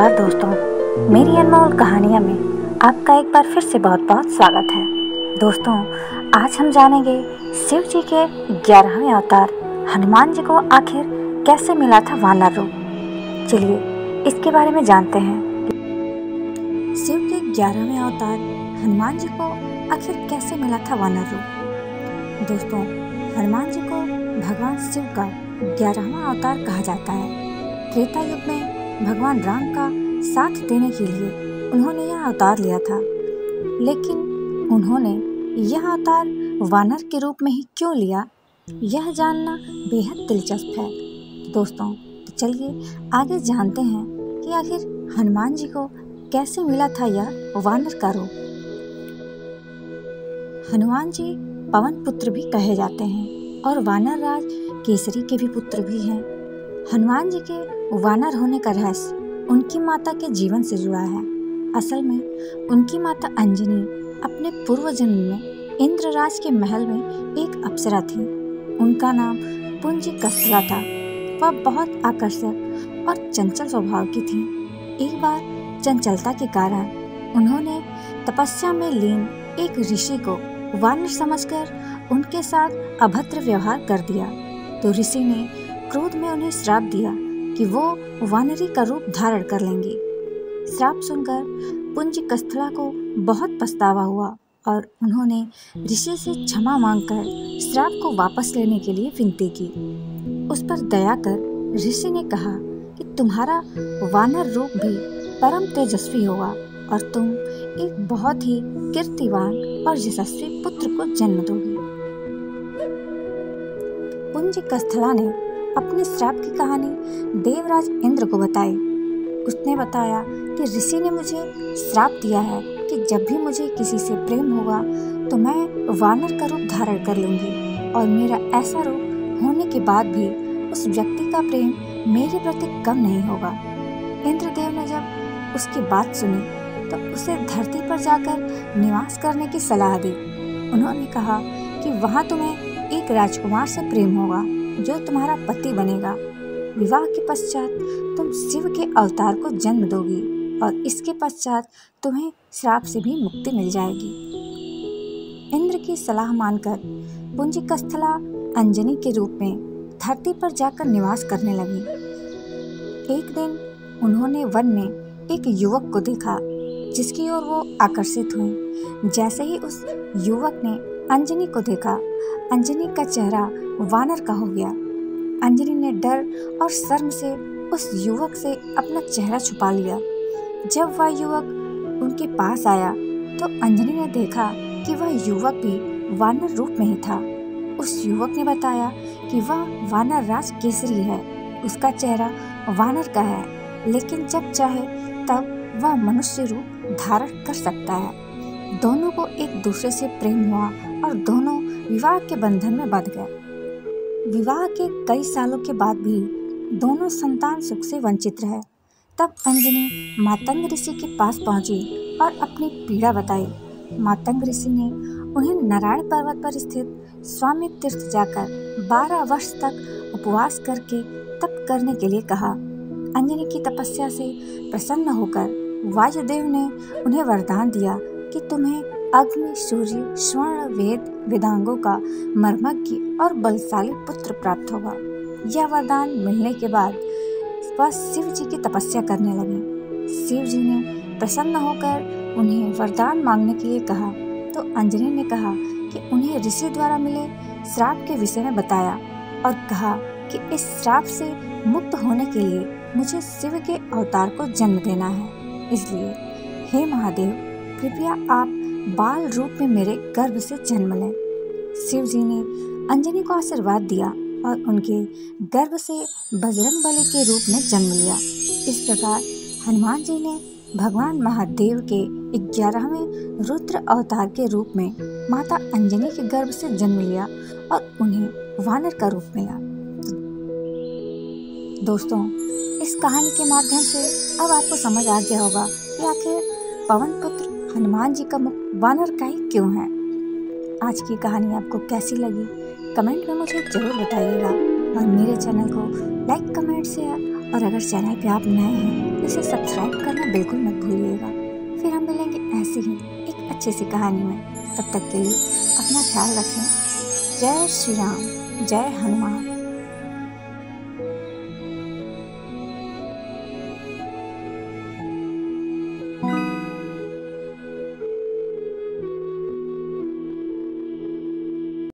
नमस्कार दोस्तों, मेरी अनमोल कहानियाँ में आपका एक बार फिर से बहुत बहुत स्वागत है। दोस्तों, आज हम जानेंगे शिव जी के 11वें अवतार हनुमान जी को आखिर कैसे मिला था वानर रूप। चलिए इसके बारे में जानते हैं। शिव के 11वें अवतार हनुमान जी को आखिर कैसे मिला था वानर रूप। दोस्तों, हनुमान जी को भगवान शिव का 11वां अवतार कहा जाता है। त्रेता युग में भगवान राम का साथ देने के लिए उन्होंने यह अवतार लिया था, लेकिन उन्होंने यह अवतार वानर के रूप में ही क्यों लिया, यह जानना बेहद दिलचस्प है। दोस्तों, तो चलिए आगे जानते हैं कि आखिर हनुमान जी को कैसे मिला था यह वानर का रूप। हनुमान जी पवन पुत्र भी कहे जाते हैं और वानर राज केसरी के भी पुत्र भी हैं। हनुमान जी के वानर होने का रहस्य उनकी माता के जीवन से जुड़ा है। असल में उनकी माता अंजनी अपने पूर्व जन्म में इंद्रराज के महल में एक अप्सरा थी। उनका नाम पुंजी कस्थला था। वह बहुत आकर्षक और चंचल स्वभाव की थी। एक बार चंचलता के कारण उन्होंने तपस्या में लीन एक ऋषि को वानर समझकर उनके साथ अभद्र व्यवहार कर दिया। तो ऋषि ने क्रोध में उन्हें श्राप दिया कि वो वानरी का रूप धारण कर लेंगी। श्राप सुनकर पुंजी कस्थला को बहुत पछतावा हुआ और उन्होंने ऋषि से क्षमा मांगकर श्राप को वापस लेने के लिए विनती की। उस पर दया कर ऋषि ने कहा कि तुम्हारा वानर रूप भी परम तेजस्वी होगा और तुम एक बहुत ही कीर्तिवान और यशस्वी पुत्र को जन्म दोगी। पुंजी कस्थला ने अपने श्राप की कहानी देवराज इंद्र को बताई। उसने बताया कि ऋषि ने मुझे श्राप दिया है कि जब भी मुझे किसी से प्रेम होगा तो मैं वानर का रूप धारण कर लूंगी और मेरा ऐसा रूप होने के बाद भी उस व्यक्ति का प्रेम मेरे प्रति कम नहीं होगा। इंद्रदेव ने जब उसकी बात सुनी तो उसे धरती पर जाकर निवास करने की सलाह दी। उन्होंने कहा कि वहाँ तुम्हें एक राजकुमार से प्रेम होगा जो तुम्हारा पति बनेगा। विवाह के पश्चात तुम शिव के अवतार को जन्म दोगी और इसके पश्चात तुम्हें श्राप से भी मुक्ति मिल जाएगी। इंद्र की सलाह मानकर पुंजी कस्थला अंजनी के रूप में धरती पर जाकर निवास करने लगी। एक दिन उन्होंने वन में एक युवक को देखा जिसकी ओर वो आकर्षित हुई। जैसे ही उस युवक ने अंजनी को देखा, अंजनी का चेहरा वानर का हो गया। अंजनी ने डर और शर्म से उस युवक से अपना चेहरा छुपा लिया। जब वह युवक उनके पास आया तो अंजनी ने देखा कि वह युवक भी वानर रूप में ही था। उस युवक ने बताया कि वह वानर राज केसरी है। उसका चेहरा वानर का है, लेकिन जब चाहे तब वह मनुष्य रूप धारण कर सकता है। दोनों को एक दूसरे से प्रेम हुआ और दोनों विवाह के बंधन में बंध गए। विवाह के कई सालों के बाद भी दोनों संतान सुख से वंचित रहे। तब अंजनी मातंग ऋषि के पास पहुंची और अपनी पीड़ा बताई। मातंग ऋषि ने उन्हें नारायण पर्वत पर स्थित स्वामी तीर्थ जाकर 12 वर्ष तक उपवास करके तप करने के लिए कहा। अंजनी की तपस्या से प्रसन्न होकर वायुदेव ने उन्हें वरदान दिया कि तुम्हें अग्नि, सूर्य, स्वर्ण, वेद, वेदांगों का मर्मज्ञ और बलशाली पुत्र प्राप्त होगा। यह वरदान मिलने के बाद वह शिव जी की तपस्या करने लगे। शिव जी ने प्रसन्न होकर उन्हें वरदान मांगने के लिए कहा तो अंजनी ने कहा कि उन्हें ऋषि द्वारा मिले श्राप के विषय में बताया और कहा कि इस श्राप से मुक्त होने के लिए मुझे शिव के अवतार को जन्म देना है। इसलिए हे महादेव, कृपया आप बाल रूप में मेरे गर्भ से जन्म लें। शिव जी ने अंजनी को आशीर्वाद दिया और उनके गर्भ से बजरंगबली के रूप में जन्म लिया। इस प्रकार हनुमान जी ने भगवान महादेव के 11वें रुद्र अवतार के रूप में माता अंजनी के गर्भ से जन्म लिया और उन्हें वानर का रूप मिला। दोस्तों, इस कहानी के माध्यम से अब आपको समझ आ गया होगा कि आखिर पवन पुत्र हनुमान जी का मुख वानर का ही क्यों है। आज की कहानी आपको कैसी लगी कमेंट में मुझे जरूर बताइएगा और मेरे चैनल को लाइक, कमेंट, शेयर और अगर चैनल पे आप नए हैं तो इसे सब्सक्राइब करना बिल्कुल मत भूलिएगा। फिर हम मिलेंगे ऐसी ही एक अच्छी सी कहानी में। तब तक के लिए अपना ख्याल रखें। जय श्री राम, जय हनुमान।